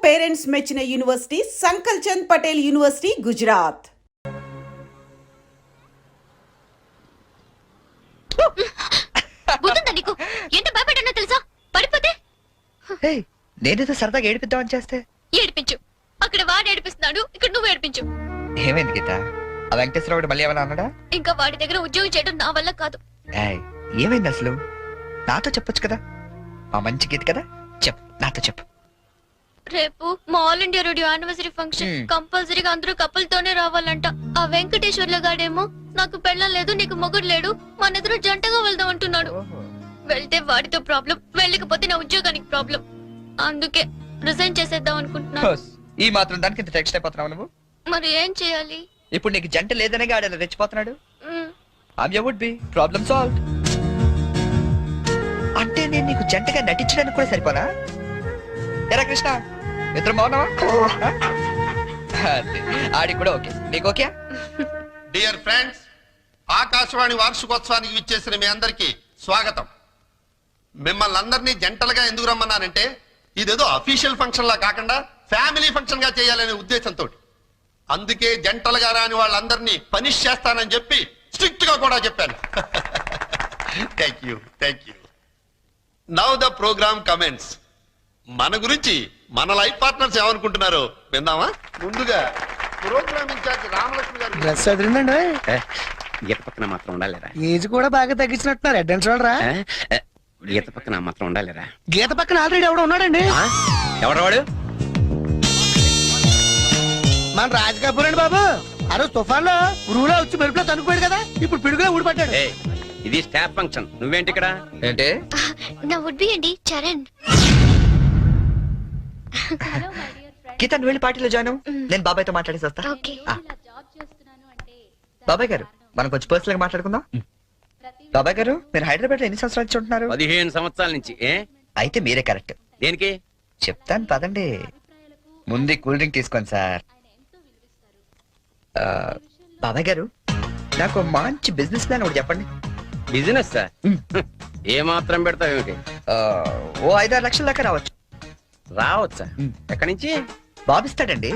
Parents మెచ్చిన university సంకల్ Chand Patel university Gujarat. నేనేదో సరదాగా ఏడిపిద్దామని చేస్తే ఏడిపించు. అక్కడ వాడు ఏడిపిస్తున్నాడు, ఇక్కడ నువ్వు ఏడిపించు. ఏమైంది గీత? ఆ వెంకటేశ్వరరావు మళ్ళీ ఏమైనా అన్నాడా? ఇంకా వాడి దగ్గర ఉద్యోగం చేయడం నా వల్ల కాదు. ఏమైంది అసలు? నాతో చెప్పొచ్చు కదా, మా మంచి గీత కదా. చెప్పు, నాతో చెప్పు. రేపు మా all India radio anniversary function. కంపల్సరీగా అందరూ కపుల్తోనే రావాలంట. ఆ వెంకటేశ్వర్ల గాడేమో నాకు పెళ్ళం లేదు, నీకు మొగుడు లేడు, మన ఇద్దరు జంటగా వెళ్దాం అంటున్నాడు. వెళ్తే వాడితో ప్రాబ్లం, వెళ్ళకపోతే నా ఉద్యోగానికి ప్రాబ్లం. అందుకే రిజైన్ చేసేద్దాం అనుకుంటున్నాను. ఈ మాత్రం దానికి ఇంత టెక్స్ట్ అయిపోతున్నావు నువ్వు? మరి ఏం చేయాలి? ఇప్పుడు నీకు జంట లేదనే గాడు రెచ్చిపోతున్నాడు. Would be problem solve. అంటే నేను నీకు జంటగా నటించడానికి కూడా సరిపోనా? ఎరా కృష్ణ, ఇద్దరు మౌనమా? ఆడి కూడా ఓకే, నీకు ఓకే? డియర్ ఫ్రెండ్స్, ఆకాశవాణి వార్షికోత్సవానికి విచ్చేసిన మీ అందరికీ స్వాగతం. మిమ్మల్ని అందరినీ జంటలుగా ఎందుకు రమ్మన్నానంటే, ఇదేదో అఫీషియల్ ఫంక్షన్ లా కాకుండా ఫ్యామిలీ ఫంక్షన్ గా చేయాలనే ఉద్దేశంతో. అందుకే జంటలుగా రాని వాళ్ళందరినీ పనిష్ చేస్తానని చెప్పి స్ట్రిక్ట్ గా కూడా చెప్పాను. Thank you, thank you. Now the programme comments. మన గురించి మన లైఫ్ పార్ట్నర్స్ ఏమనుకుంటున్నారో విందామా? ముందుగా ప్రోగ్రామ్ ఇన్ఛార్జ్ రామలక్ష్మి గారు. డ్రెస్ అదిరిందండి. గీత పక్కన మాత్రం ఉండాలిరా. ఏజ్ కూడా బాగా తగ్గించినట్టున్నారు. అడ్వాన్స్ చూడరా. గీత పక్కన మాత్రం ఉండాలిరా. గీత పక్కన ఆల్రెడీ ఎవడో ఉన్నాడండి. ఎవరు వాడు? మన రాజ్ కపూర్ అండి బాబు. ఆ రోజు తుఫాన్ లో ఉరువులో వచ్చి మెరుపులో తనుకుపోయాడు కదా, ఇప్పుడు పిడుగులో ఊడిపడ్డాడు. ఇది స్టాఫ్ ఫంక్షన్, నువ్వేంటి ఇక్కడ? ఏంటి? నా వుడ్ బి అండి చరణ్. గీత, నువ్వు వెళ్ళి పార్టీలో జాయిన్ అవ్వు. నేను బాబాయ్తో మాట్లాడేసి వస్తా. ఓకే. బాబాయ్ గారు, మనం కొంచెం పర్సనల్ గా మాట్లాడుకుందాం. బాబాయ్ గారు, మీరు హైదరాబాద్ లో ఎన్ని సంవత్సరాల నుంచి ఉంటున్నారు? 15 సంవత్సరాల నుంచి. అయితే మీరే కరెక్ట్. దేనికి? చెప్తాను పదండి. ముందు కూల్ డ్రింక్ తీసుకోండి సార్. బాబాయ్ గారు, నాకు మంచి బిజినెస్ ప్లాన్ ఒకటి చెప్పండి. Business sir? ఏ మాత్రం పెడతావు ఏమిటి? ఓ 5-6 లక్షల దాకా రావచ్చు. రావచ్చా? ఎక్కడి నుంచి? బాబిస్తాడండి.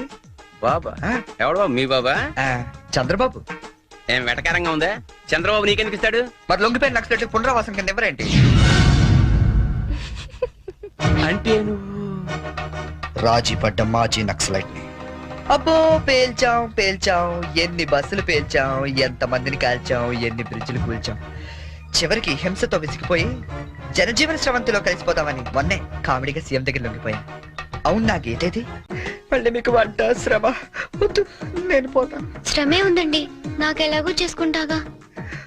బాబా? ఎవడు బాబు? మీ బాబా? చంద్రబాబు. ఏం వెటకారంగా ఉందా? చంద్రబాబు నీకెందుకు ఇస్తాడు? మరి లొంగిపోయిన నక్సలైట్లు పునరావాసం కింద ఎవరేంటి? అంటే నువ్వు రాజీ పడ్డ మాజీ నక్సలైట్ ని. అబ్బో, పేల్చాం, ఎన్ని బస్సులు పేల్చాం, ఎంత మందిని కాల్చాం, ఎన్ని బ్రిడ్జిలు కూల్చాం. చివరికి హింసతో విసిగిపోయి జనజీవన స్రవంతిలో కలిసిపోతామని మొన్నే కామెడీగా సీఎం దగ్గర లొంగిపోయా. అవును, నా గీతేది. మళ్ళీ మీకు వంట శ్రమ వద్దు, నేను పోతాను. శ్రమే ఉందండి, నాకు ఎలాగో చేసుకుంటాగా.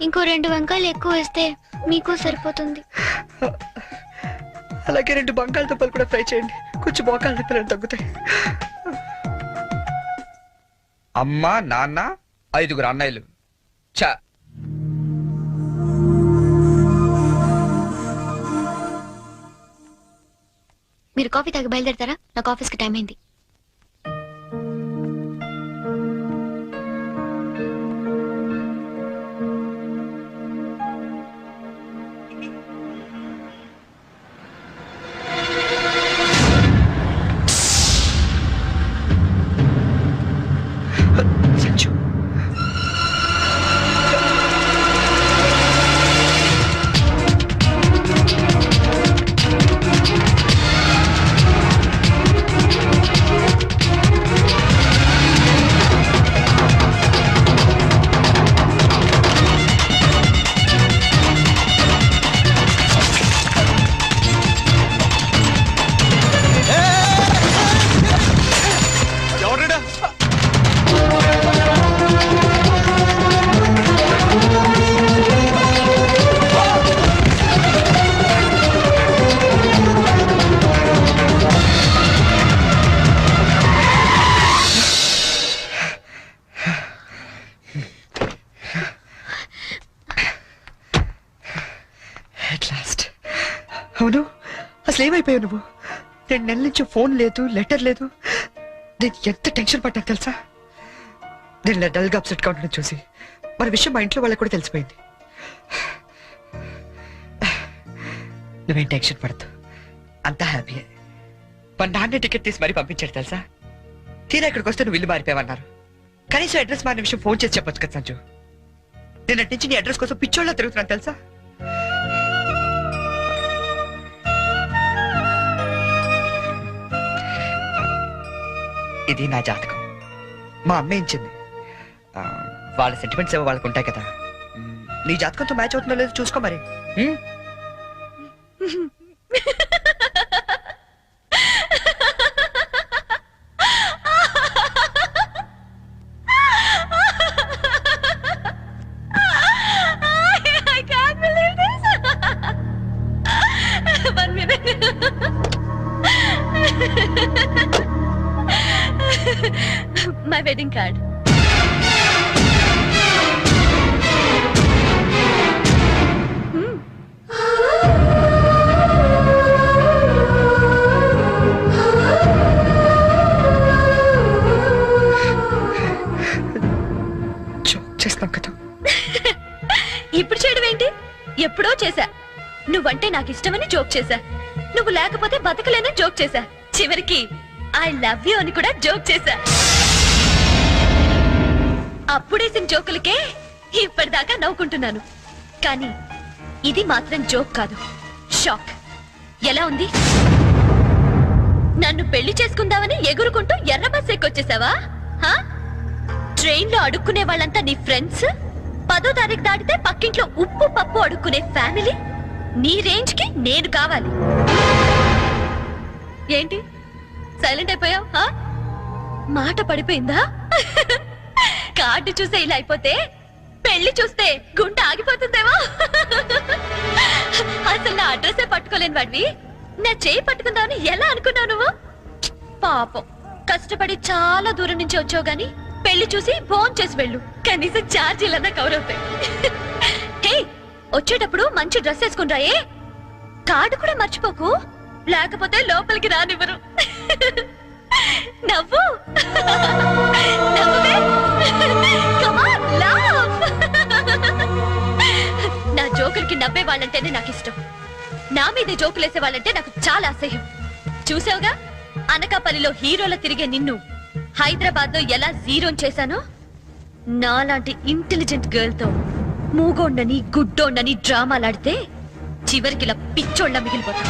ఇంకో 2 వంకాయలు ఎక్కువ వేస్తే మీకు సరిపోతుంది. అలాగే 2 బంగాళదుంపలు కూడా ఫ్రై చేయండి, కొంచెం మోకాళ్ళ నొప్పులు తగ్గుతాయి. అమ్మ, నాన్న, 5 అన్నయ్యలు. చా మీరు కాఫీ తాగి బయలుదేరతారా? నాకు ఆఫీస్కి టైం అయింది. అవును, అసలు ఏమైపోయావు నువ్వు? 2 నెలల నుంచి ఫోన్ లేదు, లెటర్ లేదు. నేను ఎంత టెన్షన్ పడ్డాను తెలుసా? నేను డల్ గా అప్సెట్ గా ఉండడం చూసి మన విషయం మా ఇంట్లో వాళ్ళకి కూడా తెలిసిపోయింది. నువ్వేం టెన్షన్ పడద్దు, అంతా హ్యాపీ. మా నాన్న టికెట్ తీసి మరీ పంపించాడు తెలుసా. తీరా ఇక్కడికి వస్తే నువ్వు ఇల్లు మారిపోయావన్నారు. కనీసం అడ్రస్ మారిన విషయం ఫోన్ చేసి చెప్పొచ్చు కదా సంజు. నేను అటు నుంచి నీ అడ్రస్ కోసం పిచ్చోళ్ళ తిరుగుతున్నాను తెలుసా. ఇది నా జాతకం, మా అమ్మ ఇచ్చింది. వాళ్ళ సెంటిమెంట్స్ ఏవో వాళ్ళకు ఉంటాయి కదా. నీ జాతకంతో మ్యాచ్ అవుతుందో లేదో చూసుకో మరి. I can't believe this. One minute. My wedding card. చేస్తాం కదా. ఇప్పుడు చేయడం ఏంటి? ఎప్పుడో చేశా. నువ్వంటే నాకు ఇష్టమని జోక్ చేశా. నువ్వు లేకపోతే బతకలేనని జోక్ చేశా. చివరికి ఐ లవ్ యూ అని కూడా జోక్ చేశా. అప్పుడేసిన జోకులకే ఇప్పటిదాకా నవ్వుకుంటున్నాను. కానీ ఇది మాత్రం జోక్ కాదు, షాక్. ఎలా ఉంది? నన్ను పెళ్లి చేసుకుందామని ఎగురుకుంటూ ఎర్ర బస్ ఎక్కొచ్చేసావా? ట్రైన్ లో అడుక్కునే వాళ్ళంతా నీ ఫ్రెండ్స్, 10వ తారీఖు దాటితే పక్కింట్లో ఉప్పు పప్పు అడుక్కునే ఫ్యామిలీ. నీ రేంజ్ కి నేను కావాలి. ఏంటి సైలెంట్ అయిపోయావు? మాట పడిపోయిందా? కార్డు చూసే ఇలా అయిపోతే పెళ్లి చూస్తే గుండె ఆగిపోతుందేమో. అసలు నా అడ్రస్సే పట్టుకోలేని వాడివి నా చేయి పట్టుకుందామని ఎలా అనుకున్నావు నువ్వు? పాపం, కష్టపడి చాలా దూరం నుంచి వచ్చావు గాని పెళ్లి చూసి ఫోన్ చేసి వెళ్ళు, కనీసం ఛార్జీలన్నా కవర్ అవుతాయి. హే, వచ్చేటప్పుడు మంచి డ్రెస్ వేసుకుని కార్డు కూడా మర్చిపోకు, లేకపోతే లోపలికి రానివ్వరు. నవ్వు నవ్వువే. Come on, laugh. నా జోకులకి నవ్వే వాళ్ళంటేనే నాకు ఇష్టం. నా మీద జోకులేసే వాళ్ళంటే నాకు చాలా అసహ్యం. చూసావుగా, అనకాపల్లిలో హీరోల తిరిగే నిన్ను హైదరాబాద్ లో ఎలా జీరో చేశానో, నాలాంటి ఇంటెలిజెంట్ గర్ల్ తో మూగోండని గుడ్డోండని డ్రామాలాడితే చివరికి ఇలా పిచ్చోళ్ళ మిగిలిపోతా.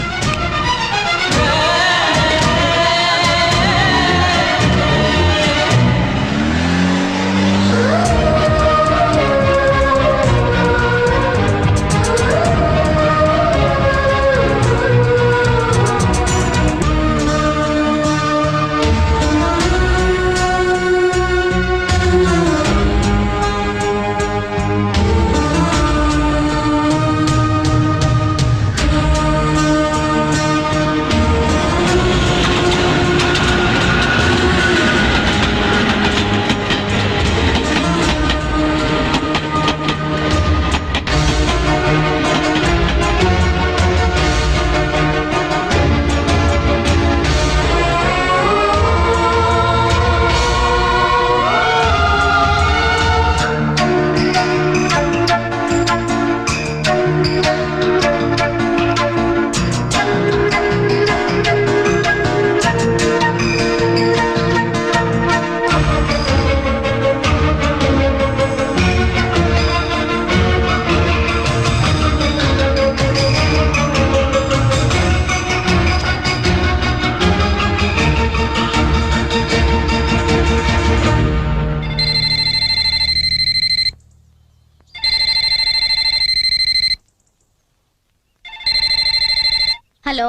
హలో,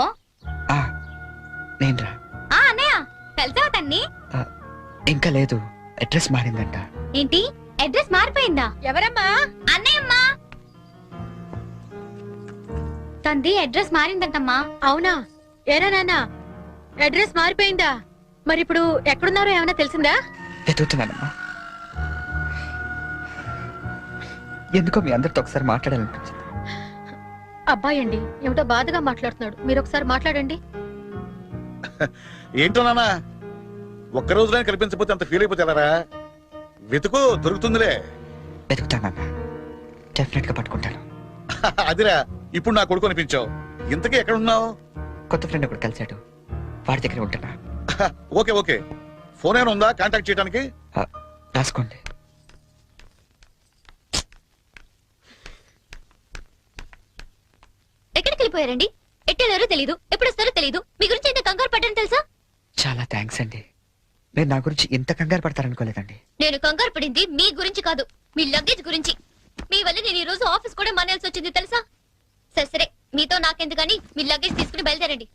నేనురా. అన్నయ్య కలిసావా తన్ని? ఇంకా లేదు, అడ్రస్ మారిందంట. ఏంటి, అడ్రస్ మారిపోయిందా? ఎవరమ్మా? అన్నయ్యమ్మా. తంది అడ్రస్ మారిందంటమ్మా. అవునా? ఏరా నాన్న, అడ్రస్ మారిపోయిందా? మరి ఇప్పుడు ఎక్కడున్నారో ఏమైనా తెలిసిందా? వెతుకుతున్నానమ్మా. ఎందుకో మీ అందరితో ఒకసారి మాట్లాడాలనిపించింది. అబ్బాయి అండి, ఏమిటో బాధగా మాట్లాడుతున్నాడు. మీరు ఒకసారి మాట్లాడండి. ఏంటో నాన్న, ఒక్క రోజునే కల్పించకపోతే అంత ఫీల్ అయిపోతే ఎలారా? వెతుకు, దొరుకుతుందిలే. వెతుకుతానన్నా, డెఫినెట్ గా పట్టుకుంటాను. అదిరా, ఇప్పుడు నా కొడుకు అనిపించావు. ఇంతకీ ఎక్కడ ఉన్నావు? కొత్త ఫ్రెండ్ ఒకటి కలిశాడు, వాడి దగ్గర ఉంటున్నా. ఓకే ఓకే, ఫోన్ ఏమైనా ఉందా కాంటాక్ట్ చేయడానికి? రాసుకోండి. ఎక్కడికి వెళ్ళిపోయారండి? ఎట్టెళ్ళారో తెలీదు, ఎప్పుడు వస్తారో తెలీదు. మీ గురించి ఇంత కంగారు పడ్డాను తెలుసా? చాలా థ్యాంక్స్ అండి. మీరు నా గురించి ఇంత కంగారు పడతారనుకోలేదండి. నేను కంగారు పడింది మీ గురించి కాదు, మీ లగేజ్ గురించి. మీ వల్ల నేను ఈ రోజు ఆఫీస్ కూడా మానేయాల్సి వచ్చింది తెలుసా? సరే సరే, మీతో నాకెందుకని మీ లగేజ్ తీసుకుని బయలుదేరండి.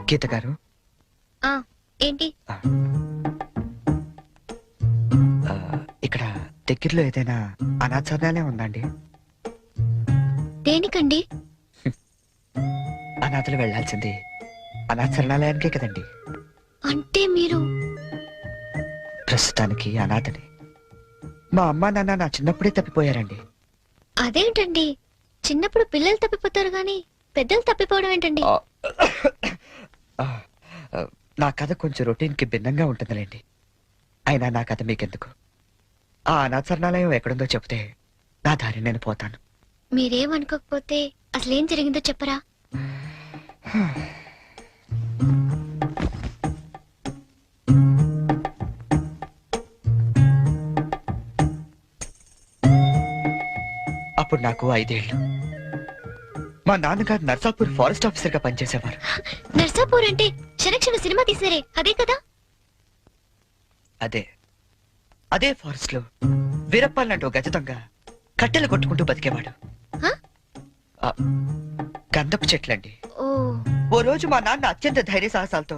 గీత గారు, ఏంటి? ఇక్కడ దగ్గరలో ఏదైనా అనాథాలయం ఉందండి? దేనికండి? అనాథలు వెళ్లాల్సింది అనాథరణాలయానికే కదండి. అంటే మీరు ప్రస్తుతానికి అనాథని. మా అమ్మా నాన్న నా చిన్నప్పుడే తప్పిపోయారండి. అదేంటండి, చిన్నప్పుడు పిల్లలు తప్పిపోతారు గాని పెద్దలు తప్పిపోవడం ఏంటండి? నా కథ కొంచెం రొటీన్ కి భిన్నంగా ఉంటుందిలేండి. అయినా నా కథ మీకెందుకు? ఆ అనాథరణాలయం ఎక్కడుందో చెప్తే నా దారి నేను పోతాను. మీరేమనుకోకపోతే అసలేం జరిగిందో చెప్పరా? అప్పుడు నాకు 5 ఏళ్ళు. మా నాన్నగారు నర్సాపూర్ ఫారెస్ట్ ఆఫీసర్ గా పనిచేసేవారు. నర్సాపూర్ అంటే క్షణక్షణ సినిమా తీసారే అదే కదా? అదే ఫారెస్ట్ లో వీరప్పాలంటూ గజ దొంగ కట్టెలు కొట్టుకుంటూ బతికేవాడు. ఆ, గంధపు చెట్లండి. ఓ రోజు మా నాన్న అత్యంత ధైర్య సాహసాలతో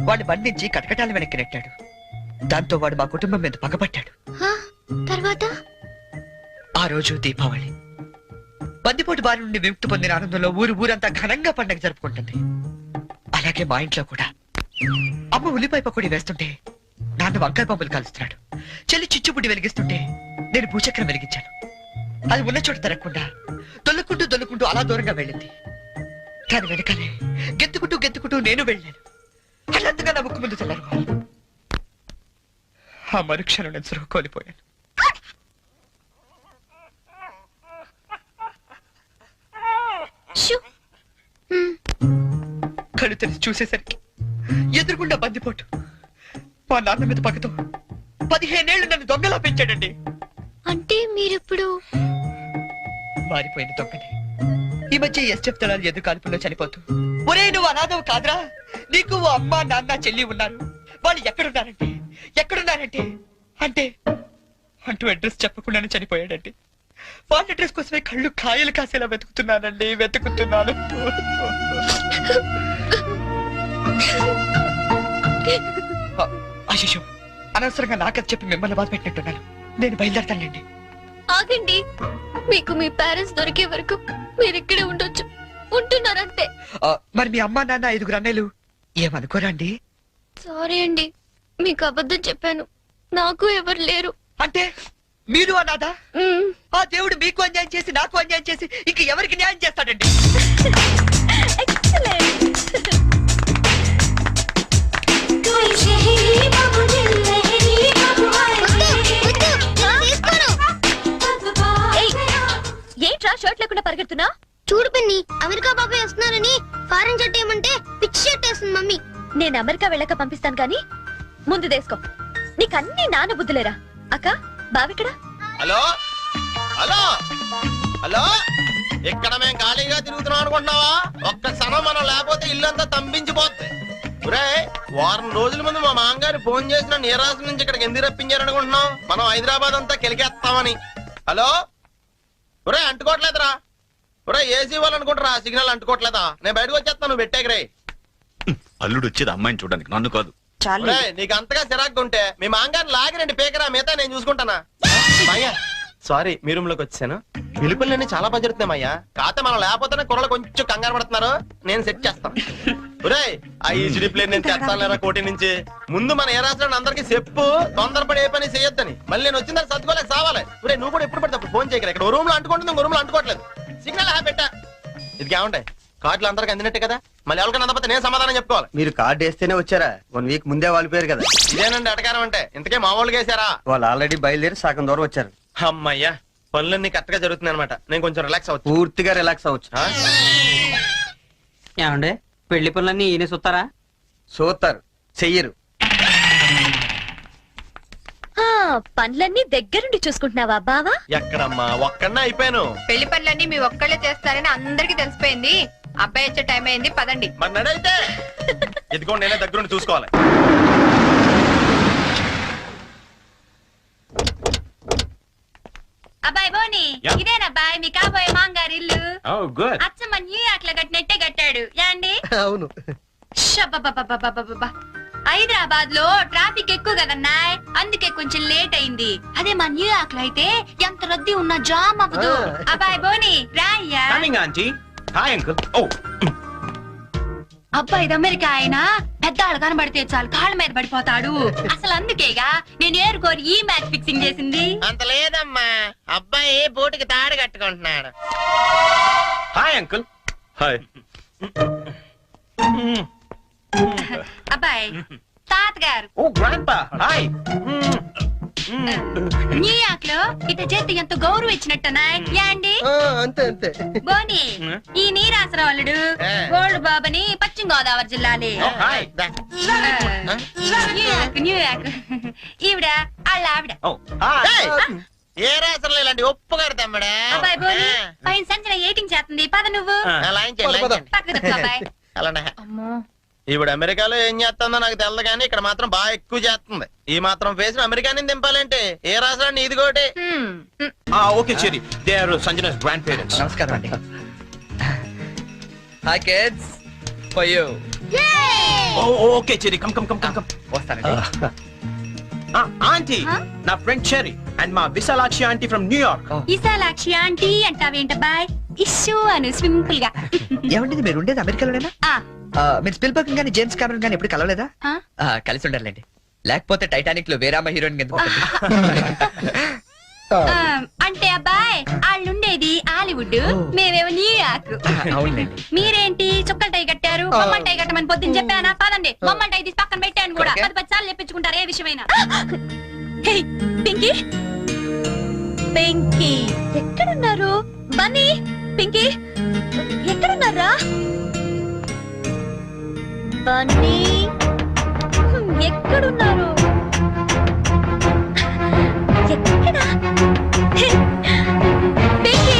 వాడిని బంధించి కటకటాల వెనక్కి నెట్టాడు. దాంతో వాడు మా కుటుంబం మీద పగబట్టాడు. తర్వాత ఆ రోజు దీపావళి. బందిపోటు బారి నుండి విముక్తి పొందిన ఆనందంలో ఊరంతా ఘనంగా పండుగ జరుపుకుంటుంది. అలాగే మా ఇంట్లో కూడా అమ్మ ఉల్లిపాయ పకోడీ వేస్తుంటే నాన్న వంకాయ పంపులు కాలుస్తున్నాడు. చెల్లి చిచ్చుబుడ్డి వెలిగిస్తుంటే నేను భూచక్రం వెలిగించాను. అది ఉన్న చోట తిరగకుండా దొల్లుకుంటూ అలా దూరంగా వెళ్ళింది. దాని వెనకాలే గెత్తుకుంటూ నేను వెళ్ళాను. అల్లంతగా నా ముక్కు ముందు తెల్లారు. ఆ మరుక్షణం నేను సురుగు కోల్పోయాను. కళ్ళు తెరిచి చూసేసరికి ఎదురుగుండా బందిపోటు మా నాన్న మీద పక్కతో 15 ఏళ్ళు నన్ను దొంగలా పెంచాడండి. అంటే మీరిప్పుడు మారిపోయిన దొంగని. ఈ మధ్య ఎస్టెఫ్ దళాలు ఎదురు కాల్పుల్లో చనిపోతూ, ఒరే నువ్వు అనాథవు కాదురా, నీకు ఓ అమ్మ నాన్న చెల్లి ఉన్నారు, వాళ్ళు ఎక్కడున్నారంటే అంటూ అడ్రస్ చెప్పకుండానే చనిపోయాడండి. వాళ్ళ అడ్రస్ కోసమే కళ్ళు కాయలు కాసేలా వెతుకుతున్నాను. అయ్యో, అనవసరంగా నాకది చెప్పి మిమ్మల్ని బాధ పెట్టినట్టున్నాను. నేను బయలుదేరతానండి. ఆగండి, మీకు మీ పేరెంట్స్ దొరికే వరకు మీరు ఇక్కడే ఉండొచ్చు. ఉంటున్నారంతే. మరి మీ అమ్మా నాన్న 5 అన్నయ్యలు ఏమనుకోరా అండి? సారీ అండి, మీకు అబద్ధం చెప్పాను. నాకు ఎవరు లేరు. అంటే మీరు అనాథా? ఆ దేవుడు మీకు అన్యాయం చేసి నాకు అన్యాయం చేసి ఇంక ఎవరికి న్యాయం చేస్తాడండి? ఏంట్రా షర్ట్ లేకుండా పరిగెడుతున్నా? చూడు పిన్ని, అమెరికా బాబాయ్ వస్తున్నారని ఫారెన్ షర్ట్ ఏమంటే పిచ్చి షర్ట్ వేస్తుంది మమ్మీ. నేను అమెరికా వెళ్ళక పంపిస్తాను గాని ముందు తీసుకో. నీకన్నీ నాన్న బుద్ధులేరా? అక్క బావిక్కడ? హలో హలో హలో, ఇక్కడ మేము ఖాళీగా తిరుగుతున్నాం అనుకుంటున్నావా? ఒక్క క్షణం మనం లేకపోతే ఇల్లంతా తంపించిపోద్ది. వారం రోజుల ముందు మా మామగారు ఫోన్ చేసిన నీరాశ నుంచి ఇక్కడికి ఎందుకు రప్పించారనుకుంటున్నాం? మనం హైదరాబాద్ అంతా కెలికేస్తామని. హలో ఒరే, అంటుకోవట్లేదురా? ఒరే, ఏసీ వాళ్ళు అనుకుంటారా సిగ్నల్ అంటుకోవట్లేదా? నేను బయటకు వచ్చేస్తాను, నువ్వు పెట్టేకి. అల్లుడు వచ్చేది అమ్మాయిని చూడడానికి, నన్ను కాదు. నీకు అంతగా చిరాకు ఉంటే మీ మామగారిని లాగిరండి పేకరా, మిగతా నేను చూసుకుంటానా. సారీ, మీ రూమ్ లోకి వచ్చాను. పిలుపులన్నీ చాలా బాగా జరుగుతున్నాయమ్మయ్యా. కాకపోతే మనం లేకపోతేనే కుర్రలు కొంచెం కంగారు పడుతున్నారు. నేను సెట్ చేస్తాను. ఆ ఈసీడీ ప్లేన్ నేను తెస్తాను కోటి నుంచి. ముందు మన ఏ రాష్ట్రాన్ని అందరికి చెప్పు, తొందరపడి ఏ పని చేయొద్దని. మళ్ళీ నేను వచ్చిన తర్వాత సర్దుకోలేక సావాలి. నువ్వు కూడా ఎప్పుడు పడితే అప్పుడు ఫోన్ చేయగలరు. ఇక్కడ రూమ్ లో అంటుకుంటుంది, ఇంకో రూమ్ లో అంటుకోవట్లేదు. సిగ్నల్ పెట్టా. ఇది ఏమంటాయి కార్డులు అందరికి అందినట్టే కదా, మళ్ళీ ఎవరికైనా అందకపోతే నేను సమాధానం చెప్పుకోవాలి. మీరు కార్డు వేస్తేనే వచ్చారా? 1 వీక్ ముందే వాళ్ళు పేరు కదా. ఇదేనండి అటకారం అంటే. ఇంతకే మా వాళ్ళకి వేసారా? వాళ్ళు ఆల్రెడీ బయలుదేరి సగం దూరం వచ్చారు. అమ్మయ్యా, పనులన్నీ కరెక్ట్ గా జరుగుతున్నాయి అనమాట. నేను కొంచెం రిలాక్స్ అవచ్చు. పూర్తిగా రిలాక్స్ అవ్వచ్చు. ఏమండే పెళ్లి పనులన్నీ ఈయన చూస్తారా? చూస్తారు, చెయ్యరు. పనులన్నీ దగ్గరుండి చూసుకుంటున్నావా బావా? ఎక్కడమ్మా, ఒక్కడనే అయిపోయాను. పెళ్లి పనులన్నీ మీ ఒక్కళ్ళే చేస్తారని అందరికి తెలిసిపోయింది. అబ్బాయి వచ్చే టైం అయింది, పదండి. మరి నడైతే ఇదిగో నేనే దగ్గరుండి చూసుకోవాలి. అబ్బాయి బోని, Yeah. ఇదేనబ్బాయి మీ కాబోయే మాంగారి ఇల్లు. Oh, good. అచ్చమ్మ న్యూయార్క్ లో కట్టినట్టే కట్టాడు యాండి. అవును. హైదరాబాద్ లో ట్రాఫిక్ ఎక్కువ కదన్నాయ్, అందుకే కొంచెం లేట్ అయింది. అదే మా న్యూయార్క్ లో అయితే ఎంత రద్దీ ఉన్నా జామ్ అవ్వదు. అబ్బాయి బోని రాయ్యా. Coming, auntie. Hi, uncle. Oh. అబ్బాయి ఇది అమెరికా అయినా పెద్దాళ్ళు కనబడితే చాలు కాళ్ళ మీద పడిపోతాడు. అసలు అందుకేగా నేను ఏరుకోరి ఈ మ్యాచ్ ఫిక్సింగ్ చేసింది. అంత లేదమ్మా, అబ్బాయి బోటుకి తాడు కట్టుకుంటున్నాడు. Hi uncle. హాయ్. అబ్బాయి తాతగారు ఓ గ్రాండ్పా. హాయ్. న్యూయార్క్ లో ఇట చేతి ఎంతో గౌరవం ఇచ్చినట్టనాయ్ యాండి. అంతే అంతే. బోని ఈ నీరాసరావులుడు గోల్డ్ బాబని పశ్చిమ గోదావరి జిల్లాలే. హాయ్. న్యూయార్క్ ఈవిడ వాళ్ళ ఆవిడ. ఓ హాయ్. ఏ రాసరలు ఇలాంటి ఒప్పుగారు తమ్ముడా. అబ్బాయి బోని పైన సంచన ఎయిటింగ్ చేస్తుంది, పద నువ్వు పక్కకు తప్పు అబ్బాయి. అమ్మో ఇప్పుడు అమెరికాలో ఏం చేస్తుందో నాకు తెలదు కానీ ఇక్కడ మాత్రం బాగా ఎక్కువ చేస్తుంది. ఈ మాత్రం ఫేస్ అమెరికాని దింపాలంటే ఏ రాష్ట్రాన్ని ఇది కోటి. Okay Cherry, they are Sanjana's grandparents. నమస్కారం అండి. Hi kids, for you. Okay Cherry, come come come come come. వస్తానండి. ఆంటీ, నా ఫ్రెండ్ చెరీ అండ్ మా Vishalakshi aunty from New York. Vishalakshi aunty అంటావేంటబ్బాయ్? ఇష్యూ అను సింపుల్ గా. ఏమండి మీరు ఉండేది అమెరికాలోనేనా? ఆ, మీరు స్పిల్బర్గ్ గానీ జేమ్స్ కెమెరన్ గానీ ఎప్పుడు కలవలేదా? ఆ? కలిసి ఉండాలండి, లేకపోతే టైటానిక్ లో వేరామ హీరోయిన్ ఎందుకు? అంటే అబ్బాయి వాళ్ళుండేది హాలీవుడ్, మేమేమో న్యూయార్క్. అవునండి. మీరేంటి చుక్కల టై కట్టారు? బొమ్మల టై కట్టమని పొద్దున్న చెప్పానా? పదండి బొమ్మల టై తీసి పక్కన పెట్టాను కూడా. 10 సార్లు చెప్పించుకుంటారు ఏ విషయమైనా. పింకీ పింకీ ఎక్కడున్నారు? బన్నీ పింకీ ఎక్కడున్నారా? బన్నీ ఎక్కడున్నారు? ఎక్కడ? Pinky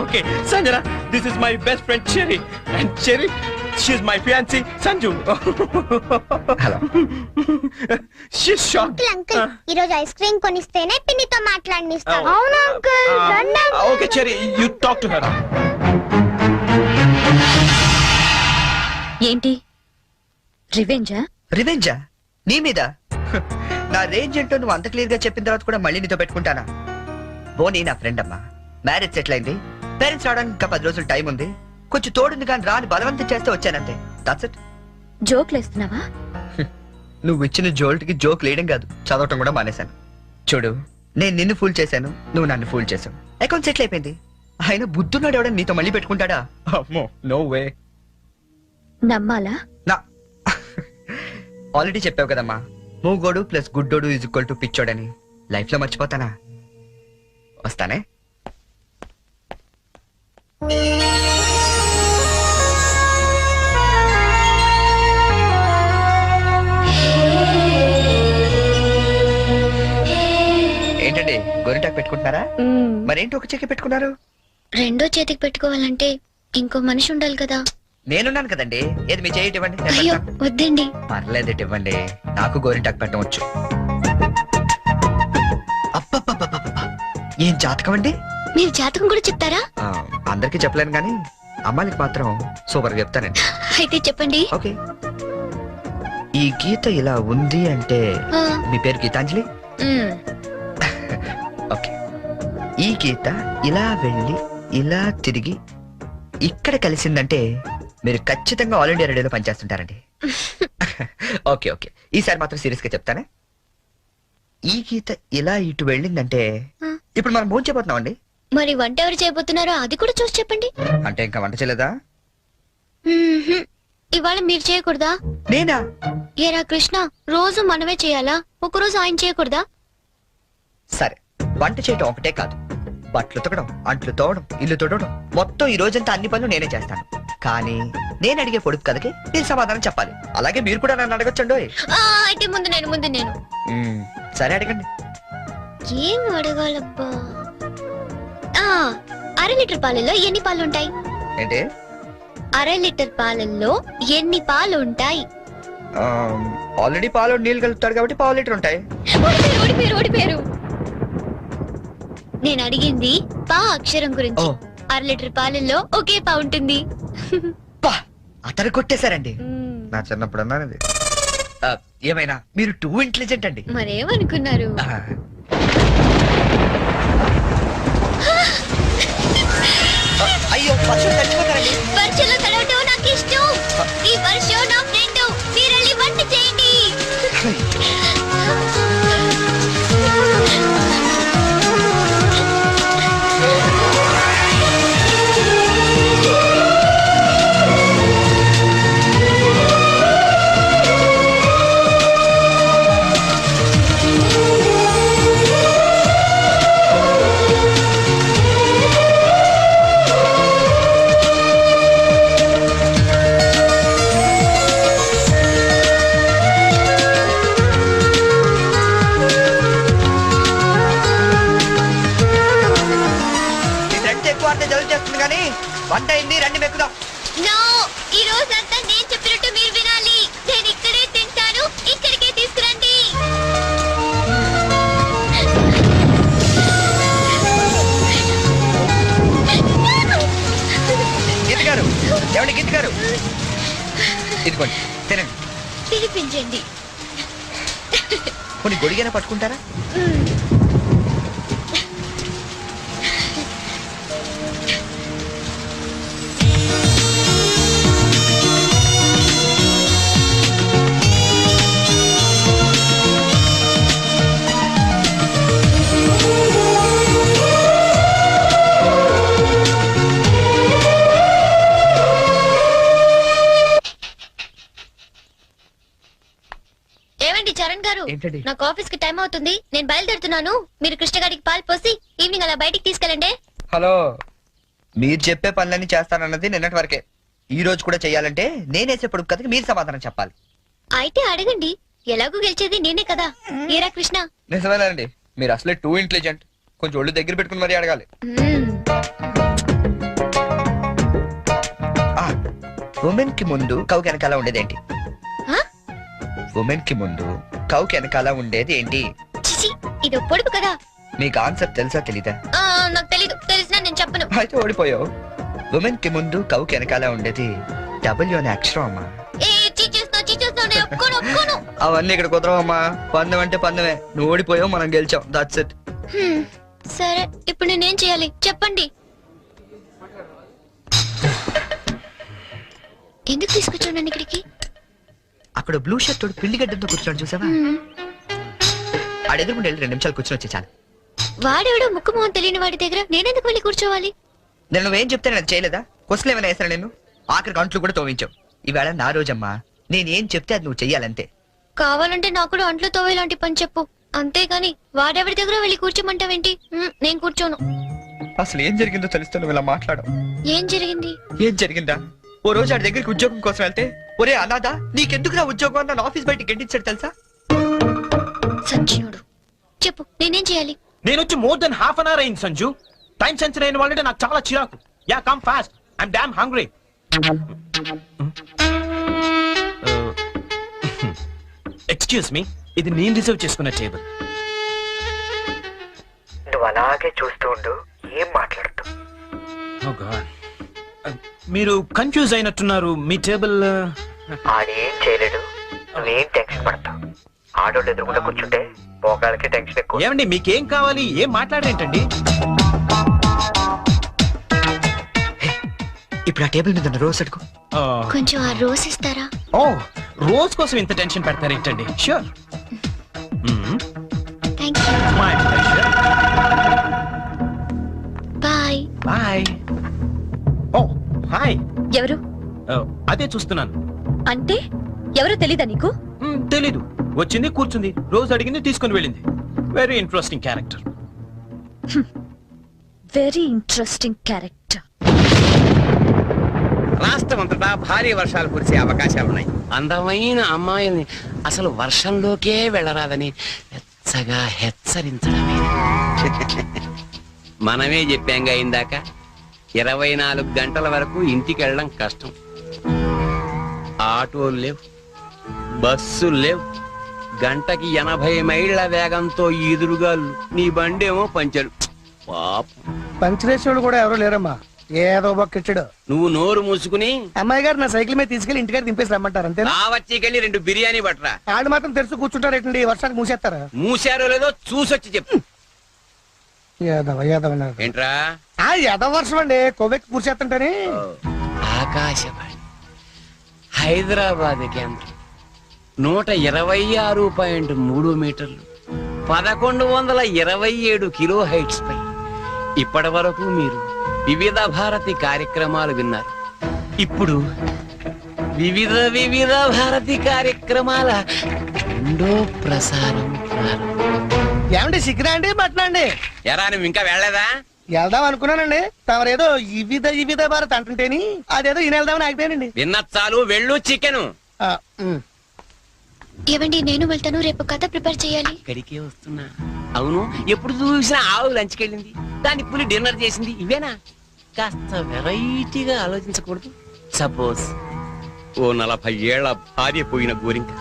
Okay, Sanjana, this is my best friend Cherry, and Cherry, she's my fiancée Sanju. Hello. She's shocked. Uncle ఈ రోజు ఐస్ క్రీమ్ కొనిస్తేనే పిన్నితో మాట్లాడనిస్తాను. Oh. అవును uncle. Okay, Cherry, you talk to her. ఏంటి రివెంజా? రివెంజా నీ మీద? నా రేంజ్ ఏంటో నువ్వు అంత క్లియర్ గా చెప్పిన తర్వాత కూడా మళ్ళీ నీతో పెట్టుకుంటానా? బోని నా ఫ్రెండ్ అమ్మా, మ్యారేజ్ సెటిల్ అయింది, పేరెంట్స్ రావడానికి ఇంకా 10 రోజులు టైం ఉంది, కొంచెం తోడుంది కానీ రాని బలవంతం చేస్తే వచ్చానంతే. That's it. జోక్లు వేస్తున్నావా? నువ్వు ఇచ్చిన జోల్ట్ కి జోక్ లేయడం కాదు, చదవటం కూడా మానేశాను. చూడు, నేను నిన్ను ఫూల్ చేశాను, నువ్వు నన్ను ఫూల్ చేశావు, అకౌంట్ సెటిల్ అయిపోయింది. ఆయన బుద్ధున్నాడు ఎవడని నీతో మళ్ళీ పెట్టుకుంటాడా? అమ్మో, నో వే. నమ్మాలా? నా ఆల్రెడీ చెప్పావు కదమ్మా, మూగోడు ప్లస్ గుడ్డోడు ఈజ్ ఈక్వల్ టు పిచ్చోడని. లైఫ్ లో మర్చిపోతానా? వస్తానే. ఏంటండి గోరింటాకు పెట్టుకుంటున్నారా? మరేంటి ఒక చెక్కి పెట్టుకున్నారు? రెండో చేతికి పెట్టుకోవాలంటే ఇంకో మనిషి ఉండాలి కదా. నేనున్నాను కదండి, ఏది మీ చేయి ఇవ్వండి. అయ్యో వద్దండి. పర్లేదు ఇవ్వండి, నాకు గోరింటాకు పెట్టవచ్చు. అబ్బబ్బబ్బబ్బబ్బ, ఏం జాతకం అండి? మీరు జాతకం కూడా చెప్తారా? అందరికీ చెప్పలేను కానీ అమ్మాయికి మాత్రం సూపర్ గా చెప్తానండి. అయితే చెప్పండి. ఓకే, ఈ గీత ఇలా ఉంది అంటే ఆ, మీ పేరు గీతాంజలి? మ్, ఓకే, ఈ ఈ గీత ఇలా వెళ్ళి ఇలా తిరిగి ఇక్కడ కలిసిందంటే మీరు ఖచ్చితంగా ఆల్ ఇండియా రేడియోలో పనిచేస్తుంటారండి. ఓకే ఓకే, ఈసారి మాత్రం సీరియస్ గా చెప్తానే. ఈ గీత ఇలా ఇటు వెళ్ళిందంటే ఇప్పుడు మనం భోజనం చేయబోతున్నాం అండి. మరి వంట ఎవరు చేయబోతున్నారో అది కూడా చూసి చెప్పండి. అంటే ఇంకా వంట చేయలేదా? ఇవాళ మీరు చేయకూడదా? నేనా? ఏరా కృష్ణ, రోజు మనమే చేయాలా? ఒకరోజు ఆయన చేయకూడదా? సరే, వంట చేయటం ఒకటే కాదు, బట్టలు ఉతకడం, అంట్లు తోవడం, ఇల్లు తోడడం, మొత్తం ఈ రోజంతా అన్ని పనులు నేనే చేస్తాను. కానీ నేను అడిగే పొడుపు కథకి నేను సమాధానం చెప్పాలి. అలాగే మీరు కూడా నన్ను అడగొచ్చండి. అయితే ముందు నేను సరే అడగండి. ఏం అడగాలబ్బా? అర లీటర్ పాలల్లో ఎన్ని పాలు ఉంటాయి? ఏంటి? అర లీటర్ పాలల్లో ఎన్ని పాలు ఉంటాయి? ఆల్రెడీ పాలు నీళ్ళు కలుపుతాడు కాబట్టి పావు లీటర్ ఉంటాయి. ఓడిపోయారు. నేను అడిగింది పా అక్షరం గురించి. అర లీటర్ పాలల్లో ఒకే పా ఉంటుంది. అతను కొట్టేశారండి. నా చిన్నప్పుడు అన్నాను. ఏమైనా మీరు టూ ఇంటెలిజెంట్ అండి. మరేమనుకున్నారు? అయ్యో, వర్షం తడిచిపోతారండి. వర్షంలో తడవటం నాకు ఇష్టం. ఈ వర్షం నా ఫ్రెండ్. మీరు వెళ్ళి వంట చేయండి. వంట అయింది, రండి మెక్కుదాం. ఈ రోజంతా నేను చెప్పినట్టు మీరు వినాలి. నేను ఇక్కడే తింటాను, ఇక్కడికే తీసుకురండి. గీత గారు, ఏమండి గీత గారు, ఇదిగోండి తినండి. తినిపించండి. కొన్ని గొడిగైనా పట్టుకుంటారా? చరణ్ గారు, నాకు ఆఫీస్ కి టైం అవుతుంది. నేను బయలుదేరుతున్నాను. మీరు కృష్ణగాడికి పాలు పోసి ఈవినింగ్ అలా బయటికి తీసుకెళ్ళండి. హలో, మీరు చెప్పే పనులన్నీ చేస్తానన్నది నిన్నటి వరకే. ఈ రోజు కూడా చెయ్యాలంటే నేనేసే పొడుపు కథకి మీరు సమాధానం చెప్పాలి. అయితే అడగండి. ఎలాగూ గెలిచేది నేనే కదా. ఏరా కృష్ణ? నిజమేనండి, మీరు అసలే టూ ఇంటెలిజెంట్. కొంచెం ఒళ్ళు దగ్గర పెట్టుకుని మరీ అడగాలి. ఉమెన్ కి ముందు కౌకి వెనకాల ఉండేదేంటి? ఉమెన్ కి ముందు కౌకి వెనకాల ఉండేది ఏంటి? ఇది పొడుపు కదా. మీకు ఆన్సర్ తెలుసా తెలీదా? నాకు తెలీదు. తెలిసినా నేను చెప్పను. అయితే ఓడిపోయావు. ఉమెన్ కి ముందు కౌకి వెనకాల ఉండేది డబ్ల్యూ అనే అక్షరం అమ్మా. అవన్నీ ఇక్కడ కుదరవమ్మా. పందెం అంటే పందెమే. నువ్వు ఓడిపోయావు, మనం గెలిచాం. That's it. సరే, ఇప్పుడు నేనేం చేయాలి చెప్పండి. ఎందుకు తీసుకొచ్చాను ఇక్కడికి? అక్కడ బ్లూ షర్ట్ తోడు పిల్లిగడ్డంతో కూర్చోండి, చూసావా? ఆడెదురుకుంటే వెళ్ళి 2 నిమిషాలు కూర్చొని వచ్చే చాలు. వాడెవడో ముక్కు మొహం తెలియని వాడి దగ్గర నేనెందుకు వెళ్ళి కూర్చోవాలి? నేను నువ్వేం చెప్తే నేను చేయలేదా? క్వశ్చన్ ఏమైనా వేసాను నేను? ఆఖరి గంటలు కూడా తోవించావు. ఈవేళ నా రోజమ్మా. నేనేం చెప్తే అది నువ్వు చెయ్యాలంతే. కావాలంటే నాకు కూడా అంట్లు తోవేలాంటి పని చెప్పు. అంతేగాని వాడెవడి దగ్గర వెళ్ళి కూర్చోమంటావేంటి? నేను కూర్చోను. అసలు ఏం జరిగిందో తెలిస్తే నువ్వు ఇలా మాట్లాడవు. ఏం జరిగింది? ఏం జరిగిందా? ఓ రోజు ఆడి దగ్గరికి ఉద్యోగం కోసం వెళ్తే, ఒరే అనాథా నీకెందుకురా ఉద్యోగం అని ఆఫీస్ బయటికి గెంటించాడు తెలుసా? సంజయుడు, చెప్పు నేనేం చేయాలి? నేను వచ్చి more than half an hour అయింది సంజు. టైం సెన్స్ అయిన వాళ్ళంటే నాకు చాలా చిరాకు. Yeah, come fast, I'm damn hungry. Excuse me, ఇది నేను రిజర్వ్ చేసుకున్న టేబుల్. నువ్వు అలాగే చూస్తూ ఉండు, ఏం మాట్లాడదు. ఓ గాడ్, మీరు కన్ఫ్యూజ్ అయినట్టున్నారు. మీ టేబుల్ ఆడేం చేయలేడు, నువ్వేం టెన్షన్ పడతావు. ఆడోళ్ళు ఎదురుకుండా కూర్చుంటే పోగాళ్ళకి టెన్షన్ ఎక్కువ. ఏమండి, మీకేం కావాలి? ఏం మాట్లాడేంటండి? ఇప్పుడు ఆ టేబుల్ మీద ఉన్న రోజ్ అడుగు. కొంచెం ఆ రోజ్ ఇస్తారా? ఓ రోజ్ కోసం ఇంత టెన్షన్ పెడతారేంటండి? Sure. Thank you. My pleasure. Bye. Bye. Oh hi. ఎవరు? అదే చూస్తున్నాను. అంటే ఎవరో తెలీదా నీకు? తెలీదు. వచ్చింది, కూర్చుంది, రోజు అడిగింది, తీసుకుని వెళ్ళింది. Very interesting character. Very interesting character. రాష్ట్రం అంతటా భారీ వర్షాలు కురిసే అవకాశాలున్నాయి. అందమైన అమ్మాయిల్ని అసలు వర్షంలోకే వెళ్ళరాదని వెచ్చగా హెచ్చరించడమే. మనమే చెప్పాంగా ఇందాక, 24 గంటల వరకు ఇంటికి వెళ్ళడం కష్టం. ఆటోలు లేవు, బస్సులు లేవు, గంటకి 80 మైళ్ళ వేగంతో ఎదురుగా నీ బండేమో పంచరు. పాపం పంచరేశ్వరుడు కూడా ఎవరో లేరమ్మా, ఏదో బొక్కిచ్చాడు. నువ్వు నోరు మూసుకుని అమ్మాయి గారు నా సైకిల్ మీద తీసుకెళ్లి ఇంటికాడ దింపేసి రమ్మంటారు అంతే. వచ్చేకెళ్ళి 2 బిర్యానీ పట్టరా. ఆడు మాత్రం తెరుచు కూర్చుంటారేటండి, వర్షానికి మూసేస్తారా? మూసారో లేదో చూసొచ్చి చెప్పు. ఏంట్రా యాదవ వర్షం అండి, కొవ్వెక్కి కూర్చేస్తుంటని. ఆకాశవాణి హైదరాబాద్ కేంద్రం 126.3 మీటర్లు 1127 కిలో హైట్స్ పై ఇప్పటి వరకు మీరు వివిధ భారతి కార్యక్రమాలు విన్నారు. ఇప్పుడు వివిధ భారతి కార్యక్రమాల 2వ ప్రసారం ఏమండి సిగ్గురా అండి మటనా అండి? ఎరా నువ్వు ఇంకా వెళ్ళలేదా? వెళ్దాం అనుకున్నానండి, తమరేదో వివిధ భారత్ అంటుంటేని అదేదో ఈయన వెళ్దామని ఆగిపోయానండి. విన్న చాలు, వెళ్ళు. చికెను ఏవండి, నేను వెళ్తాను. రేపు కథ ప్రిపేర్ చేయాలి. ఇక్కడికే వస్తున్నా. అవును, ఎప్పుడు చూసినా ఆవు లంచ్కెళ్ళింది, దాని పులి డిన్నర్ చేసింది, ఇవేనా? కాస్త వెరైటీగా ఆలోచించకూడదు? సపోజ్ ఓ 40 ఏళ్ల భార్య పోయిన గోరింక,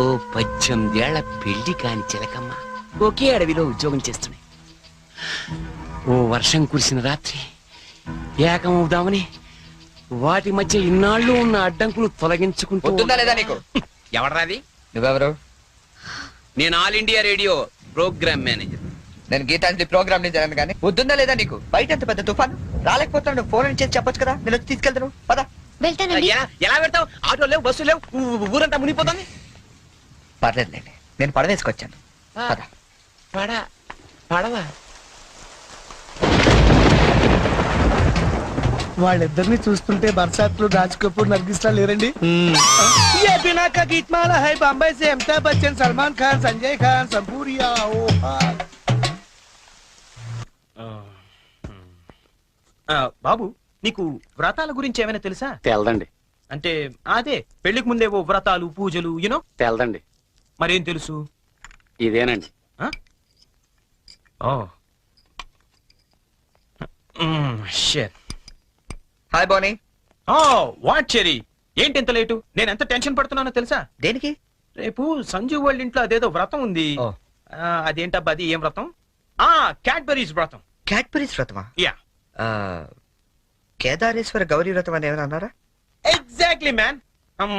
ఓ 18 ఏళ్ల పెళ్లి కాని చిలకమ్మ ఒకే అడవిలో ఉద్యోగం చేస్తున్నాయి. ఓ వర్షం కురిసిన రాత్రి ఏకమవుదామని వాటి మధ్య ఇన్నాళ్ళు ఉన్న అడ్డంకులు తొలగించుకుంటూ. లేదా నీకు? ఎవడరాది? నువ్వెవరు? నేను All India Radio programme manager. నేను గీతాంజలి ప్రోగ్రామ్ నుంచి జరగను కానీ వద్దుందా లేదా నీకు? బయట ఎంత పెద్ద తుఫాను, రాలేకపోతున్నాడు, ఫోన్ చేసి చెప్పొచ్చు కదా, నేను వచ్చి తీసుకెళ్తాను. పద. వెళ్తానండి. ఎలా పెడతావు? ఆటో లేవు, బస్సు లేవు, ఊరంతా మునిగిపోతుంది. పర్లేదులేండి, నేను పడవేసుకొచ్చాను. పద. పడవా? వాళ్ళిద్దరిని చూస్తుంటే బర్సాత్లు, రాజ్ కపూర్, నర్గిస్లా లేరండి? ये बिना का गीतमाला है बॉम्बे से अमिताभ बच्चन, सलमान खान, संजय खान, संपूरिया. బాబు, నీకు వ్రతాల గురించి ఏమైనా తెలుసా? తెల్దండి. అంటే అదే పెళ్లికి ముందేవో వ్రతాలు, పూజలు, యూనో. తెల్దండి. మరేం తెలుసు? ఇదేనండి. హాయ్ బోనీ. వాట్ చెరీ, ఏంటి ఎంత లేటు? నేను ఎంత టెన్షన్ పడుతున్నానో తెలుసా? దేనికి? రేపు సంజు వాళ్ళ ఇంట్లో అదేదో వ్రతం ఉంది. అదేంటబ్బా, అది ఏం వ్రతం? క్యాడ్బరీస్ వ్రతం. క్యాడ్బరీస్ వ్రతమా? యా. కేదారేశ్వర గౌరీ వ్రతం అని ఏమైనా అన్నారా? Exactly man.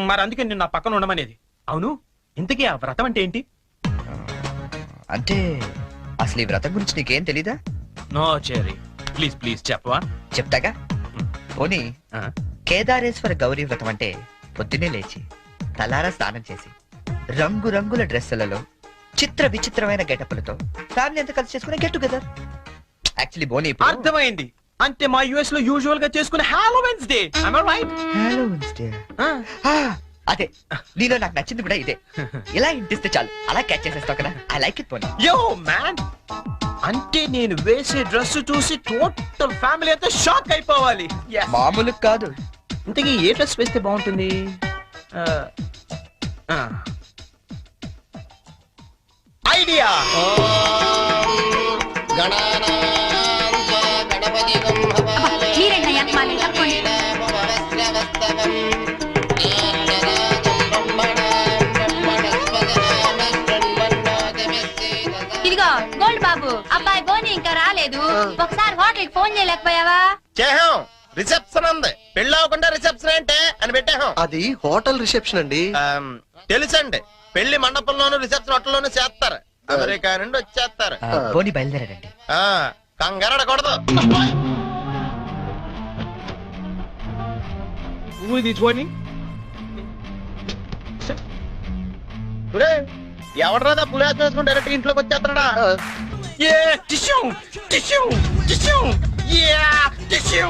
మరి అందుకే నేను నా పక్కన ఉండమనేది. అవును, ఇంతకీ ఆ వ్రతం అంటే ఏంటి? అంటే అసలు ఈ వ్రతం గురించి నీకేం తెలీదా? నో చెరీ, ప్లీజ్ ప్లీజ్ చెప్పవా? చెప్తాగా. పోనీ, కేదారేశ్వర గౌరీ వ్రతం అంటే పొద్దున్నే లేచి తలారా స్నానం చేసి రంగురంగుల డ్రెస్సులలో చిత్ర విచిత్రమైన గెటప్లతో ఫ్యామిలీ అంతా కలిసి చేసుకునే గెట్ టుగెదర్. యాక్చువల్లీ బోనీ, అర్థమైంది. అంటే మా యుఎస్ లో యూజువల్ గా చేసుకునే Halloweens day. am I right? Halloweens day. అదే, నీలో నాకు నచ్చింది కూడా ఇదే. ఇలా ఇంటిస్తే చాలు, అలా క్యాచ్ చేసేస్తావు కదా. ఐ లైక్ ఇట్ పోనీ. యో మ్యాన్, అంటే నేను వేసే డ్రెస్ చూసి టోటల్ ఫ్యామిలీ అంతా షాక్ అయిపోవాలి. మామూలు కాదు. ఇంతకీ ఏ డ్రెస్ వేస్తే బాగుంటుంది? ఐడియా. మీరేంటయ్యా మా తప్పండి. ఇదిగో గోల్డ్ బాబు, అబ్బాయి బోని ఇంకా రాలేదు. ఒకసారి హోటల్ ఫోన్ చేయలేకపోయావా? చేహాం, రిసెప్షన్ ఉంది. పెళ్ళి అవ్వకుండా రిసెప్షన్ అంటే అని పెట్టాం. అది హోటల్ రిసెప్షన్ అండి. తెలుసండి, పెళ్లి మండపంలోను రిసెప్షన్ హోటల్లోనూ చేస్తారు. అమెరికా నుండి వచ్చేస్తారు. బోని బయలుదేరాడండి. కంగారడకూడదు. పువ్వు తీసుకోండి. ఎవడరా పులిహార చేసుకుని డైరెక్ట్ ఇంట్లోకి వచ్చేస్తాడా? ఏ tissue tissue tissue yeah tissue.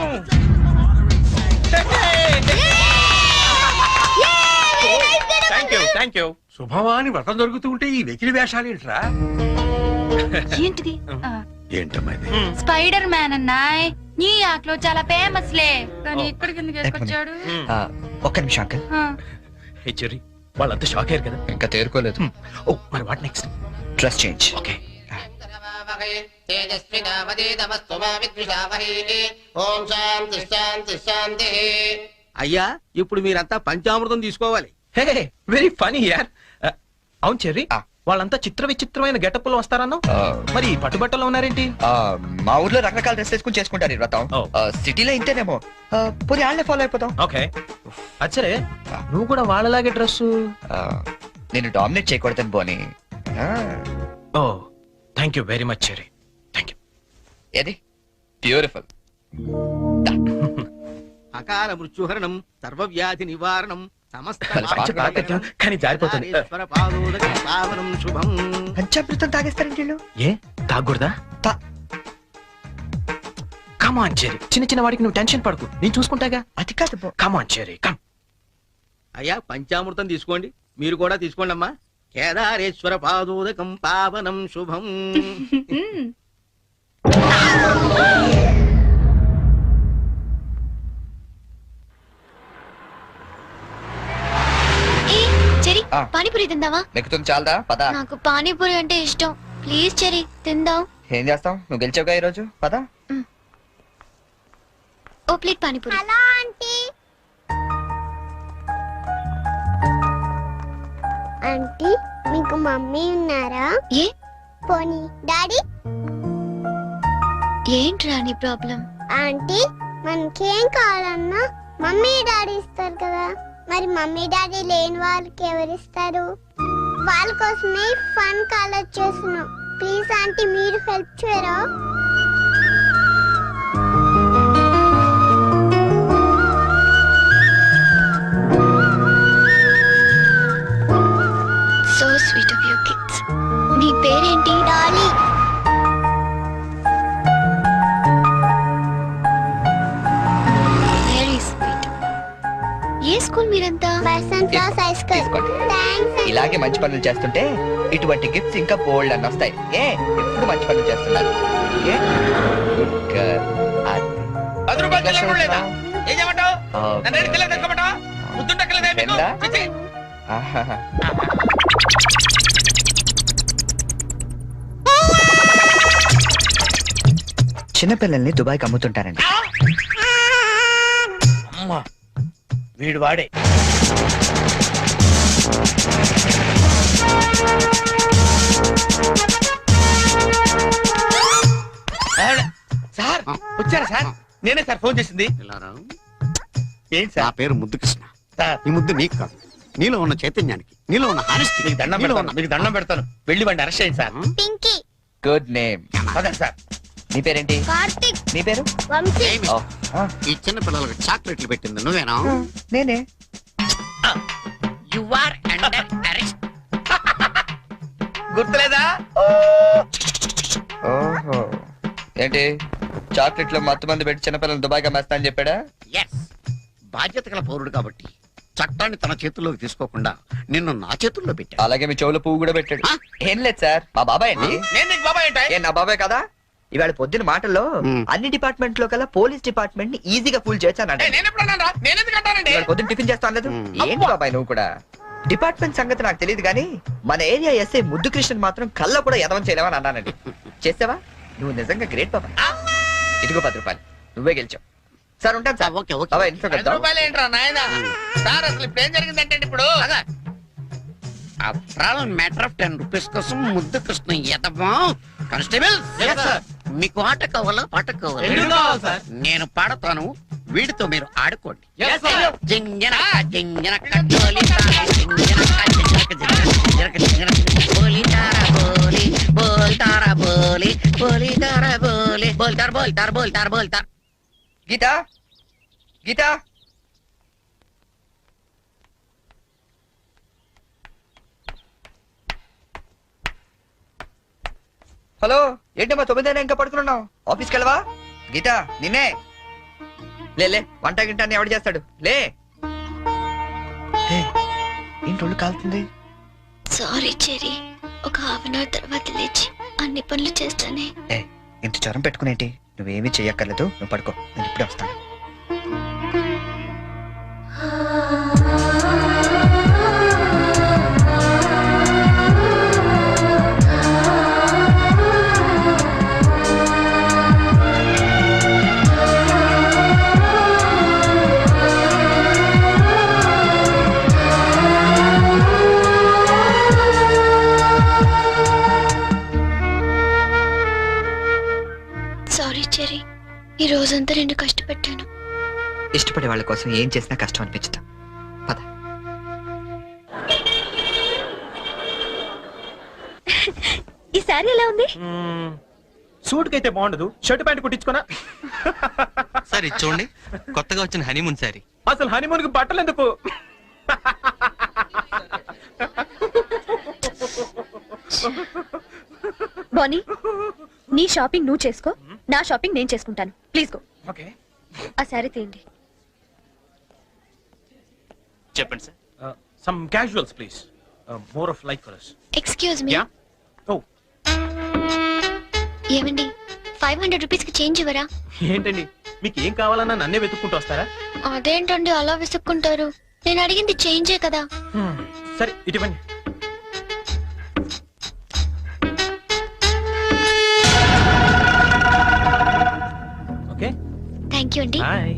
Thank you. శుభమాని వ్రతం జరుగుతూ ఉంటే ఈ వెకిలి వేషాలు ఏంట్రా? ఏంటిది ఏంటమ్మా ఇది? స్పైడర్ మ్యాన్ అన్నాయ్ న్యూయార్క్ లో చాలా ఫేమస్ లే, కానీ ఇక్కడికి ఎందుకు వేసుకొచ్చాడు? ఒక్క నిమిషం అంకల్. హే చెర్రీ, వాళ్ళంతా షాక్ అయ్యారు కదా? ఇంకా తేరుకోలేదు. ఓ మరి what next? Dress change. Okay. అయ్యా ఇప్పుడు మీరంతా పంచామృతం తీసుకోవాలి. హే వెరీ ఫనీ యార్. అవును చెర్రీ, వాళ్ళంతా చిత్ర విచిత్రమైన గెటప్ లో వస్తారన్నావు, మరి పట్టుబట్టలో ఉన్నారేంటి? మా ఊర్లో రకరకాల డ్రెస్ వేసుకుని చేసుకుంటారు ఈ వ్రతం. సిటీలో ఇంతేనేమో. పోనీ వాళ్ళే ఫాలో అయిపోతాం. ఓకే అచ్చరే, నువ్వు కూడా వాళ్ళలాగే డ్రెస్. నేను డామినేట్ చేయకూడదని పోనీ. Oh thank you very much Cherry, thank you. ఏది బ్యూటిఫుల్. అకాల మృత్యుహరణం సర్వవ్యాధి నివారణం సమస్త కానీ జారిపోతుంది. పావనం శుభం. పంచామృతం తాగేస్తారండి వీళ్ళు. ఏ తాగకూడదా? కమాన్ చెర్రీ, చిన్న చిన్న వాడికి నువ్వు టెన్షన్ పడకు, నేను చూసుకుంటాగా. అది కాదు. కమాన్ చెర్రీ కమ్. అయ్యా పంచామృతం తీసుకోండి, మీరు కూడా తీసుకోండి అమ్మా. కేదారేశ్వర పాదోదకం పావనం శుభం. చెరి పానీపూరి తిందావా? నెక్కుతుంది చాలదా? పద. నాకు పానీపూరి అంటే ఇష్టం, ప్లీజ్ చెరి తిందాం. ఏం చేస్తాం, నువ్వు గెలిచావుగా ఈ రోజు. పద. ఓ plate panipuri. Hello aunty. Aunty మీకు మమ్మీ ఉన్నారా? ఏ పోనీ డాడీ? ఏంట్రా నీ ప్రాబ్లం? ఆంటీ మనకేం కావాలన్నా మమ్మీ డాడీ ఇస్తారు కదా, మరి మమ్మీ డాడీ లేని వాళ్ళకి ఎవరిస్తారు? వాళ్ళ కోసమే ఫన్ కాలేజ్ చేస్తున్నాం. ప్లీజ్ ఆంటీ మీరు హెల్ప్ చేయరా? So sweet of your kids. నీ పేరేంటి? డాలీ. Very sweet. ఏ స్కూల్ మీరంతా? పర్సన్ క్లాస్ హై స్కూల్. తీసుకోండి. థాంక్స్. ఇలాగే మంచి పనులు చేస్తుంటే ఇటువంటి గిఫ్ట్స్ ఇంకా బోల్డ్ అని వస్తాయి. ఎప్పుడు మంచి పనులు చేస్తున్నారు. A good girl. 10 రూపాయలు చెల్లెడు లేదా? ఏం చేయమంటావు? నన్ను ఏడు తెల్లగా తెచ్చుకోమంటావా? బుద్ధుండక్కలేదా మీకు? చిచ్చి. చిన్నపిల్లల్ని దుబాయ్కి అమ్ముతుంటారండి. అమ్మా వీడు వాడే. సార్ వచ్చారా సార్? నేనే సార్ ఫోన్ చేసింది. ఏంటి నా సార్? పేరు ముద్దు కృష్ణ. సార్ ఈ ముద్దు నీకు కాదు, నీలో ఉన్న చైతన్యానికి, నీలో ఉన్న హానెస్టీ. మీకు దండం పెడతాను, మీకు దండం పెడతాను. వెళ్ళి వాడిని అరెస్ట్ చేయండి సార్. పింకీ. Good name. అదండి సార్. నీ పేరేంటి? కార్తిక్. నీ పేరు? వంశీ. ఓ, ఈ చిన్న పిల్లలకు చాక్లెట్లు పెట్టింది నువ్వేనా? నేనే. You are under arrest. గుర్తులేదా? ఓహో, ఏంటి చాక్లెట్ లో మత్తు మంది పెట్టి చిన్నపిల్లలు దుబాయ్కి అమ్మేస్తా అని చెప్పాడా? ఎస్, బాధ్యత గల పౌరుడు కాబట్టి చట్టాన్ని తన చేతుల్లోకి తీసుకోకుండా నిన్ను నా చేతుల్లో పెట్టా. అలాగే మీ చెవులో పువ్వు కూడా పెట్టాడు. ఏం లేదు సార్, మా బాబాయ్ అండి. నేను నీకు బాబాయ్ ఏంటి? ఏ నా బాబాయ్ కదా? ఇవాళ పొద్దున మాటల్లో అన్ని డిపార్ట్మెంట్ లో కల్లా పోలీస్ డిపార్ట్మెంట్ ని ఈజీగా ఫుల్ చేశానండి. నేను ఎప్పుడు అన్నారా? నేను ఎందుకు అంటానండి? ఇవాళ పొద్దున టిఫిన్ చేస్తాను లేదు. ఏంటి బాబాయ్ నువ్వు కూడా? డిపార్ట్మెంట్ సంగతి నాకు తెలియదు కానీ మన ఏరియా ఎస్ఐ ముద్దు కృష్ణ మాత్రం కళ్ళ కూడా ఎదవం చేయలేవని అన్నానండి. చేసావా? నువ్వు నిజంగా గ్రేట్ బాబాయ్. ఇదిగో 10 రూపాయలు, నువ్వే గెలిచావు. సార్ ఉంటాను సార్. Okay okay. బాబాయ్ ఇంట్లో 10 రూపాయలు ఏంట్రా నాయనా? సార్ అసలు ఇప్పుడు ఏం జరిగిందంటే ఇప్పుడు మ్యాటర్ ఆఫ్ 10 రూపీస్ కోసం ముద్దు కృష్ణ ఎదవా. కానిస్టేబుల్ మీకు ఆట కావాలా పాట కావాలా? నేను పాడతాను, వీడితో మీరు ఆడుకోండి. జింజనక జింజనక జోలితార, జింజనక జింజనక జింజనక జింజనక బోలితార బోలి బోల్తార బోలి బోలితార బోలి బోల్తార బోల్తార బోల్తార బోల్తార. గీతా, గీతా, హలో ఏంటమ్మా 9 ఇంకా పడుకున్నావు? ఆఫీస్కి వెళ్ళవా? గీత నిన్నే లే వంట గింట అని ఎవడు చేస్తాడు? లే ఏంటి ఒళ్ళు కాలుతుంది? సారీ చెరీ, ఒక హాఫ్ అన్ అవర్ తర్వాత లేచి అన్ని పనులు చేస్తానే. ఇంత జ్వరం పెట్టుకునేంటి? నువ్వేమీ చెయ్యక్కర్లేదు, నువ్వు పడుకో, నేను ఇప్పుడే వస్తాను. సారీ చెరీ, ఈ రోజంతా నేను కష్టపెట్టాను. ఇష్టపడే వాళ్ళ కోసం ఏం చేసినా కష్టం అనిపించుతా. పద. ఈ సారీ ఎలా ఉంది? సూట్ కైతే బాగుండదు, షర్ట్ ప్యాంట్ కుట్టించుకోనా? సార్ ఇది చూడండి, కొత్తగా వచ్చిన హనీమూన్ సారీ. అసలు హనీమూన్ కి బట్టలు ఎందుకు? బానీ, నీ షాపింగ్ నువ్వు చేసుకో, నా షాపింగ్ నేను చేసుకుంటాను. Please go. ఓకే, ఆ సారీ తీయండి. చెప్పండి sir. Some casuals please, more of like for us. Excuse me. Yeah. Oh, ఏమండి, 500 రూపీస్ కి చేంజ్ ఇవ్వరా? ఏంటండి మీకు ఏం కావాలన్నా నన్నే వెతుక్కుంటూ వస్తారా? అదేంటండి అలా విసుక్కుంటారు? నేను అడిగింది చేంజే కదా. సరే ఇటువంటి. ఓకే, థ్యాంక్ యూ అండి. బాయ్.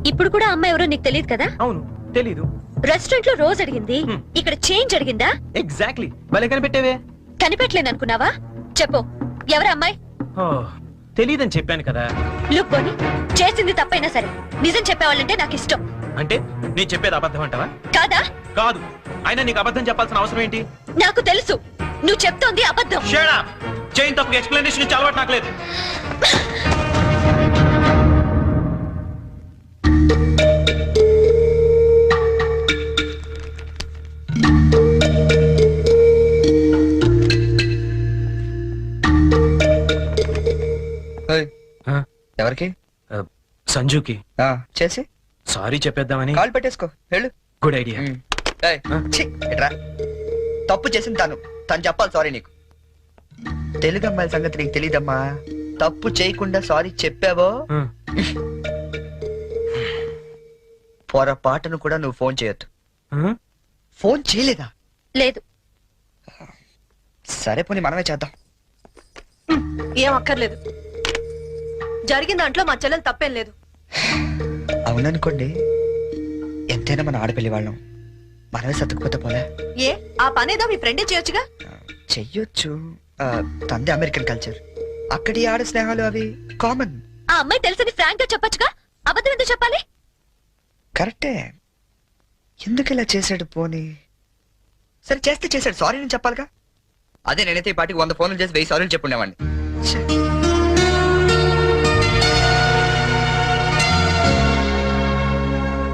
ఇప్పుడు కూడా అమ్మాయి ఎవరో నీకు తెలియదు కదా? అవును, తెలీదు. రెస్టారెంట్ లో రోజు అడిగింది, ఇక్కడ చేంజ్ అడిగిందా? ఎగ్జాక్ట్లీ, భలే కనిపెట్టేవే. కనిపెట్టలేను అనుకున్నావా? చెప్పు, ఎవరు అమ్మాయి? తెలీదని చెప్పాను కదా. లుక్ బోని, చేసింది తప్పైనా సరే నిజం చెప్పేవాళ్ళంటే నాకు ఇష్టం. అంటే నేను చెప్పేది అబద్ధం అంటావా? కాదా? కాదు. అయినా నీకు అబద్ధం చెప్పాల్సిన అవసరం ఏంటి? నాకు తెలుసు నువ్వు చెప్తోంది అబద్ధం. Shut up! చేయని తప్పుకి ఎక్స్ప్లెనేషన్ ఇచ్చే అలవాటు నాకు లేదు. ఎవరికి? సంజుకి చేసి సారీ చెప్పేద్దామని. కాల్ పెట్టేసుకో, వెళ్ళు. Good idea. తప్పు చేసింది తను చెప్పాలి సారీ నీకు. తెలుగు అమ్మాయిల సంగతి నీకు తెలీదమ్మా. తప్పు చేయకుండా సారీ చెప్పావో పొరపాటును కూడా నువ్వు ఫోన్ చేయొద్దు. ఫోన్ చేయలేదా? లేదు. సరే పోనీ మనమే చేద్దాం. ఏం అక్కర్లేదు, జరిగిన దాంట్లో మా చెల్లెలు తప్పేం లేదు. అవుననుకోండి, ఎంతైనా మన ఆడపిల్లి వాళ్ళం, మనమే సర్దుకుపోతే పోలే. ఏ ఆ పనేదో మీ ఫ్రెండే చేయొచ్చుగా. చెయ్యొచ్చు, తంది అమెరికన్ కల్చర్, అక్కడి ఆడ స్నేహాలు అవి కామన్. ఆ అమ్మాయి తెలుసని ఫ్రాంక్ గా చెప్పొచ్చుగా, అబద్ధం ఎందుకు చెప్పాలి? కరెక్టే, ఎందుకు ఇలా చేశాడు? పోనీ సరే చేస్తే చేశాడు, సారీ నేను చెప్పాలిగా. అదే నేనైతే ఈ పాటికి 100 ఫోన్లు చేసి 1000 సారీలు చెప్పుండేవాడిని.